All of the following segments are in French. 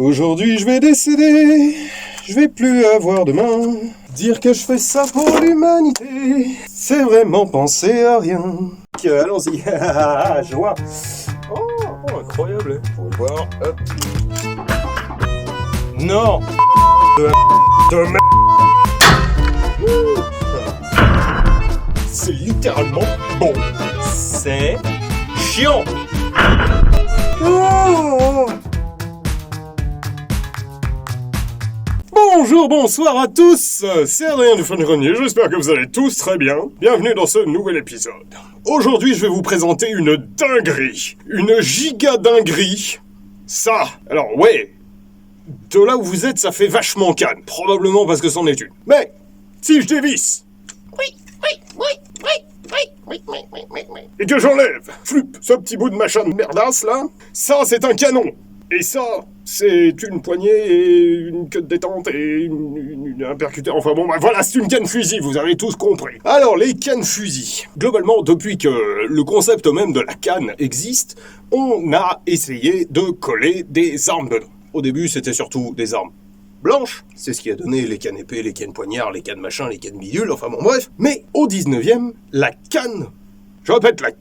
Aujourd'hui je vais décéder, je vais plus avoir de main. Dire que je fais ça pour l'humanité, c'est vraiment penser à rien. Allons-y, joie. Oh, incroyable, faut le voir, hop. Non. De merde. C'est littéralement bon. C'est chiant. Oh. Bonjour, bonsoir à tous, c'est Adrien du Fun Grenier, j'espère que vous allez tous très bien. Bienvenue dans ce nouvel épisode. Aujourd'hui, je vais vous présenter une dinguerie, une giga dinguerie. Ça, alors ouais, de là où vous êtes, ça fait vachement canne, probablement parce que c'en est une. Mais, si je dévisse, et que j'enlève, flup, ce petit bout de machin de merdasse là, ça c'est un canon. Et ça, c'est une poignée et une queue de détente et un percuteur. Enfin bon, bah voilà, c'est une canne fusil, vous avez tous compris. Alors, les cannes fusil. Globalement, depuis que le concept même de la canne existe, on a essayé de coller des armes dedans. Au début, c'était surtout des armes blanches. C'est ce qui a donné les cannes épées, les cannes poignards, les cannes machin, les cannes bidules, enfin bon, bref. Mais au 19e, la canne... Je répète, la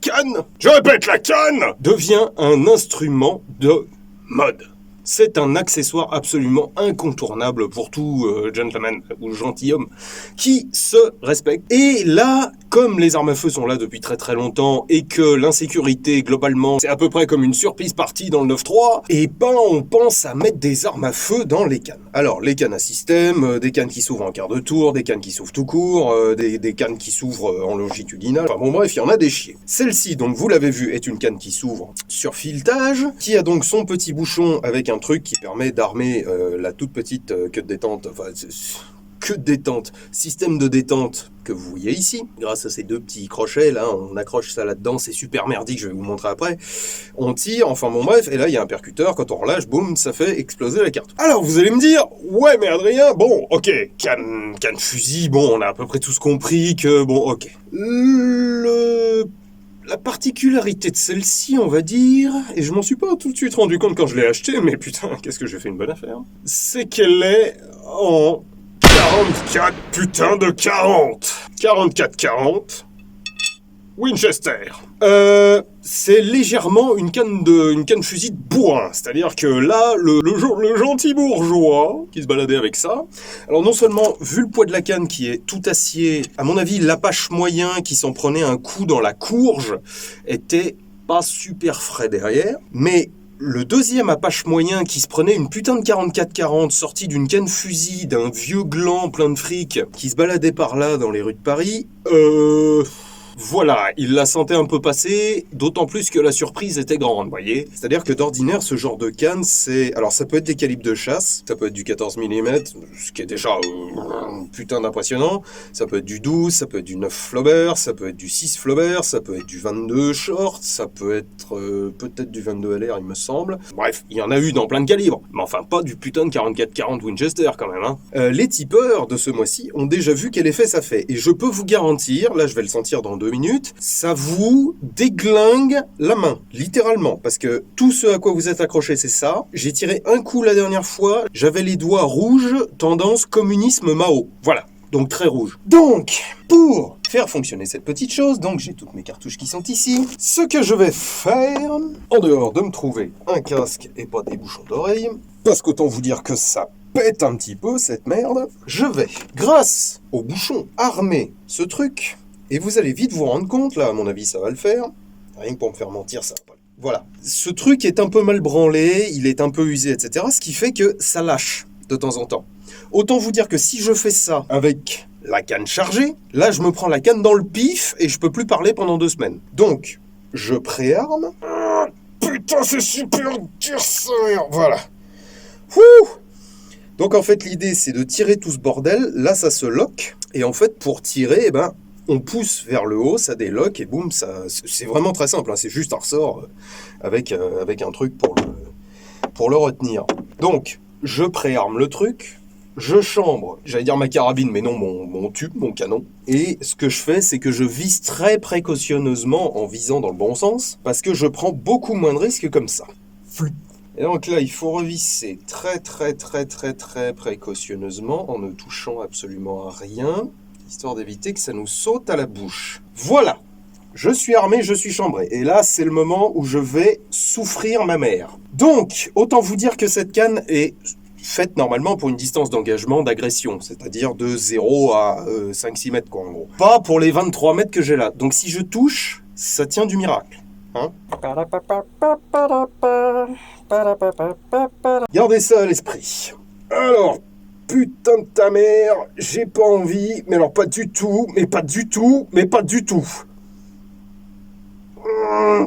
canne devient un instrument de mode. C'est un accessoire absolument incontournable pour tout gentleman ou gentilhomme qui se respecte. Et là, comme les armes à feu sont là depuis très très longtemps et que l'insécurité globalement c'est à peu près comme une surprise partie dans le 9-3, et ben on pense à mettre des armes à feu dans les cannes. Alors les cannes à système, des cannes qui s'ouvrent en quart de tour, des cannes qui s'ouvrent tout court, des cannes qui s'ouvrent en longitudinal, enfin bon bref, il y en a des chiers. Celle-ci, donc vous l'avez vu, est une canne qui s'ouvre sur filetage, qui a donc son petit bouchon avec un truc qui permet d'armer la toute petite queue de détente, enfin queue de détente, système de détente que vous voyez ici, grâce à ces deux petits crochets là, on accroche ça là-dedans, c'est super merdique, je vais vous montrer après, on tire, enfin bon bref, et là il y a un percuteur, quand on relâche, boum, ça fait exploser la carte. Alors vous allez me dire, ouais mais Adrien, bon ok, canne fusil, bon on a à peu près tous compris que, bon ok. La particularité de celle-ci, on va dire, et je m'en suis pas tout de suite rendu compte quand je l'ai achetée, mais putain, qu'est-ce que j'ai fait une bonne affaire, c'est qu'elle est en 44 putain de 40. 44-40 Winchester. C'est légèrement une canne fusil de bourrin, c'est-à-dire que là, le gentil bourgeois qui se baladait avec ça, alors non seulement, vu le poids de la canne qui est tout acier, à mon avis, l'Apache moyen qui s'en prenait un coup dans la courge était pas super frais derrière, mais le deuxième Apache moyen qui se prenait une putain de 44-40 sortie d'une canne fusil d'un vieux gland plein de fric qui se baladait par là dans les rues de Paris, voilà, il la sentait un peu passer, d'autant plus que la surprise était grande, vous voyez. C'est-à-dire que d'ordinaire, ce genre de canne, c'est... Alors, ça peut être des calibres de chasse, ça peut être du 14 mm, ce qui est déjà putain d'impressionnant, ça peut être du 12, ça peut être du 9 Flaubert, ça peut être du 6 Flaubert, ça peut être du 22 short, ça peut être peut-être du 22 LR, il me semble. Bref, il y en a eu dans plein de calibres, mais enfin pas du putain de 44-40 Winchester quand même, hein. Les tipeurs de ce mois-ci ont déjà vu quel effet ça fait, et je peux vous garantir, là je vais le sentir dans 2 minutes, ça vous déglingue la main, littéralement, parce que tout ce à quoi vous êtes accroché, c'est ça. J'ai tiré un coup la dernière fois, j'avais les doigts rouges, tendance communisme Mao. Voilà, donc très rouge. Donc, pour faire fonctionner cette petite chose, donc j'ai toutes mes cartouches qui sont ici, ce que je vais faire, en dehors de me trouver un casque et pas des bouchons d'oreille, parce qu'autant vous dire que ça pète un petit peu cette merde, je vais, grâce au bouchon, armer ce truc. Et vous allez vite vous rendre compte, là, à mon avis, ça va le faire. Rien que pour me faire mentir, ça va pas. Voilà. Ce truc est un peu mal branlé, il est un peu usé, etc. Ce qui fait que ça lâche de temps en temps. Autant vous dire que si je fais ça avec la canne chargée, là, je me prends la canne dans le pif et je peux plus parler pendant 2 semaines. Donc, je préarme. Putain, c'est super dur, ça. Voilà. Ouh. Donc, en fait, l'idée, c'est de tirer tout ce bordel. Là, ça se lock. Et en fait, pour tirer, eh ben... on pousse vers le haut, ça déloque et boum, ça, c'est vraiment très simple, hein, c'est juste un ressort avec un truc pour le retenir. Donc, je préarme le truc, je chambre, j'allais dire ma carabine, mais non, mon tube, mon canon. Et ce que je fais, c'est que je vise très précautionneusement en visant dans le bon sens, parce que je prends beaucoup moins de risques comme ça. Et donc là, il faut revisser très précautionneusement en ne touchant absolument à rien, histoire d'éviter que ça nous saute à la bouche. Voilà, je suis armé, je suis chambré. Et là, c'est le moment où je vais souffrir ma mère. Donc, autant vous dire que cette canne est faite normalement pour une distance d'engagement d'agression, c'est-à-dire de 0 à 5-6 mètres, quoi, en gros. Pas pour les 23 mètres que j'ai là. Donc si je touche, ça tient du miracle. Hein ? Gardez ça à l'esprit. Alors, putain de ta mère, j'ai pas envie, mais alors pas du tout, mais pas du tout, mais pas du tout. Ah.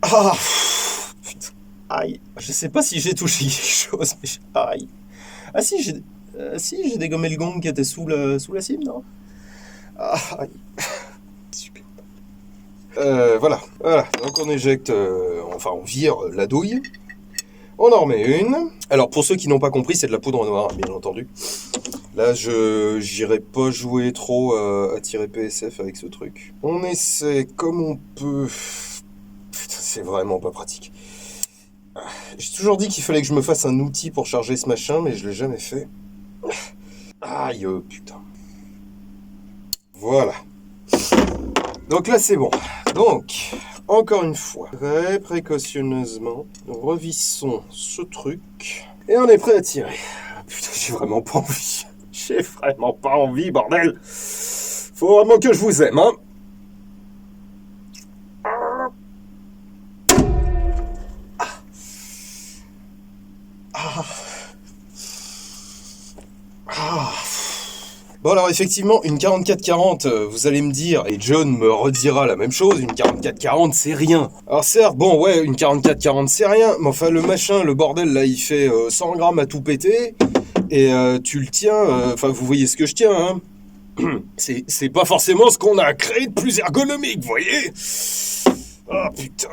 Ah, putain. Aïe. Je sais pas si j'ai touché quelque chose, mais aïe. Ah si, j'ai dégommé le gong qui était sous la cime, non? Ah, aïe. Super. Voilà. Donc on éjecte, on vire la douille. On en remet une. Alors pour ceux qui n'ont pas compris, c'est de la poudre noire, bien entendu. Là, j'irai pas jouer trop à tirer PSF avec ce truc. On essaie comme on peut. Putain, c'est vraiment pas pratique. J'ai toujours dit qu'il fallait que je me fasse un outil pour charger ce machin, mais je l'ai jamais fait. Aïe, putain. Voilà. Donc là, c'est bon. Donc, encore une fois, très précautionneusement, nous revissons ce truc. Et on est prêt à tirer. Putain, j'ai vraiment pas envie. J'ai vraiment pas envie, bordel. Faut vraiment que je vous aime, hein. Bon alors effectivement, une 44-40, vous allez me dire, et John me redira la même chose, une 44-40 c'est rien. Alors certes, bon ouais, une 44-40 c'est rien, mais enfin le machin, le bordel là, il fait 100 grammes à tout péter, et tu le tiens, enfin vous voyez ce que je tiens, hein. C'est pas forcément ce qu'on a créé de plus ergonomique, vous voyez. Ah putain.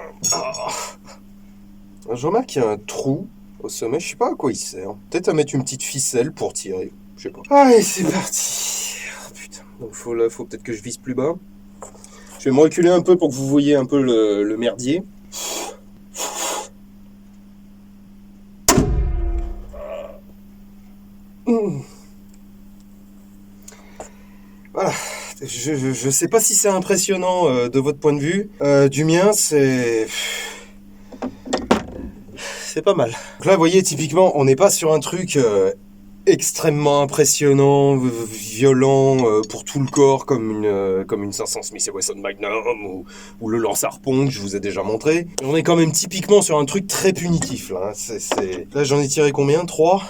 Je remarque qu'il y a un trou au sommet, je sais pas à quoi il sert. Peut-être à mettre une petite ficelle pour tirer. Je sais pas. Allez, c'est parti. Oh, putain. Donc faut peut-être que je vise plus bas. Je vais me reculer un peu pour que vous voyez un peu le merdier. Voilà. Je sais pas si c'est impressionnant de votre point de vue. Du mien, c'est pas mal. Donc là, vous voyez, typiquement, on n'est pas sur un truc extrêmement impressionnant, violent pour tout le corps comme une 500 Smith & Wesson Magnum ou le lance-harpon que je vous ai déjà montré. On est quand même typiquement sur un truc très punitif là. Là j'en ai tiré combien? 3.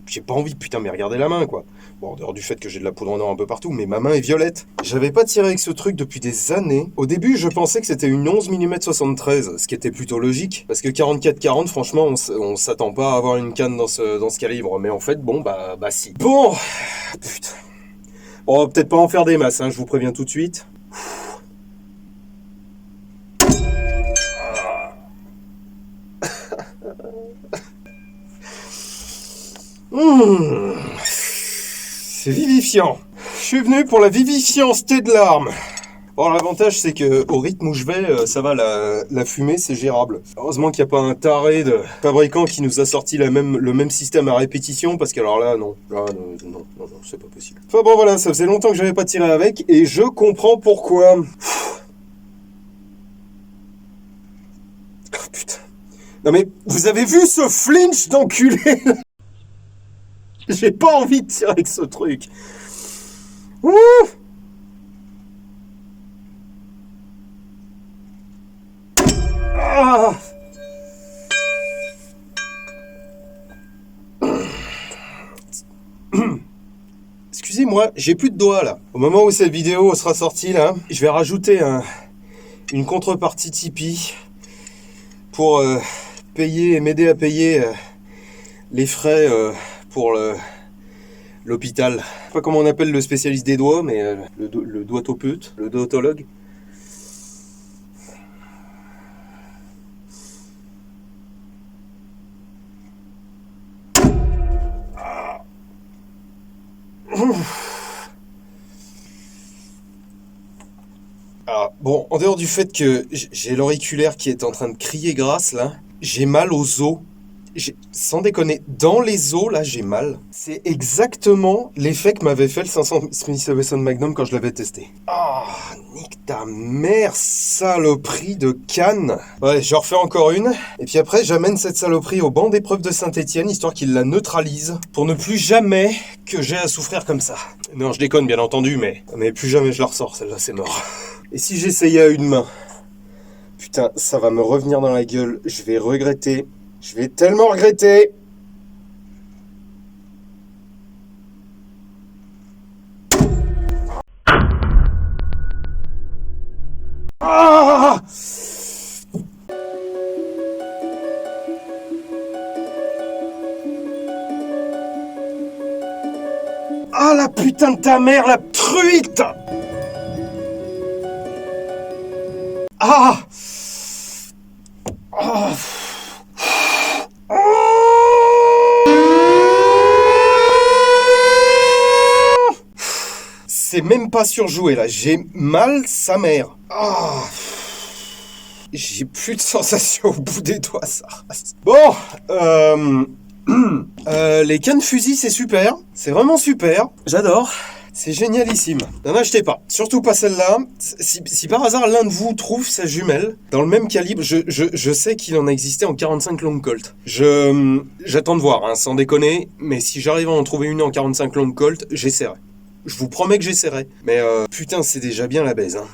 J'ai pas envie, putain, mais regardez la main quoi. Bon, en dehors du fait que j'ai de la poudre en or un peu partout, mais ma main est violette. J'avais pas tiré avec ce truc depuis des années. Au début, je pensais que c'était une 11 mm 73, ce qui était plutôt logique, parce que 44-40, franchement, on s'attend pas à avoir une canne dans ce calibre. Mais en fait, bon, bah si. Bon, putain. On va peut-être pas en faire des masses, hein, je vous préviens tout de suite. C'est vivifiant. Je suis venu pour la vivifianceté de l'arme. Bon, l'avantage, c'est que au rythme où je vais, ça va, la fumée, c'est gérable. Heureusement qu'il n'y a pas un taré de fabricant qui nous a sorti le même système à répétition, parce que alors là, non, c'est pas possible. Enfin bon, voilà, ça faisait longtemps que j'avais pas tiré avec, et je comprends pourquoi. Oh, putain. Non mais, vous avez vu ce flinch d'enculé? J'ai pas envie de tirer avec ce truc. Ouh. Ah. Excusez-moi, j'ai plus de doigts là. Au moment où cette vidéo sera sortie là, je vais rajouter une contrepartie Tipeee pour m'aider à payer les frais pour l'hôpital. Je sais pas comment on appelle le spécialiste des doigts, mais le doigtopute, le doigtologue. Ah, bon, en dehors du fait que j'ai l'auriculaire qui est en train de crier grasse, là, j'ai mal aux os. Sans déconner, dans les os, là, j'ai mal. C'est exactement l'effet que m'avait fait le 500 Smith & Wesson Magnum quand je l'avais testé. Ah, nique ta mère, saloperie de canne. Ouais, j'en refais encore une. Et puis après, j'amène cette saloperie au banc d'épreuves de Saint-Étienne, histoire qu'il la neutralise, pour ne plus jamais que j'ai à souffrir comme ça. Non, je déconne, bien entendu, mais plus jamais je la ressors, celle-là, c'est mort. Et si j'essayais à une main? Putain, ça va me revenir dans la gueule, je vais regretter. Je vais tellement regretter. Ah! Ah la putain de ta mère, la truite! Ah! Ah! C'est même pas surjoué là, j'ai mal sa mère. Ah. J'ai plus de sensation au bout des doigts, ça reste. Bon, les cannes fusil c'est super, c'est vraiment super, j'adore. C'est génialissime. N'en achetez pas. Surtout pas celle-là. Si par hasard l'un de vous trouve sa jumelle dans le même calibre, je sais qu'il en a existé en 45 long Colt. J'attends de voir, hein, sans déconner, mais si j'arrive à en trouver une en 45 long Colt, j'essaierai. Je vous promets que j'essaierai. Mais putain, c'est déjà bien la baise. Hein.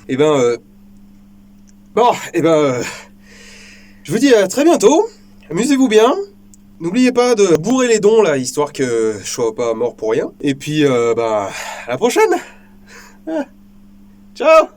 Je vous dis à très bientôt. Amusez-vous bien. N'oubliez pas de bourrer les dons là, histoire que je sois pas mort pour rien. Et puis, à la prochaine. Ciao.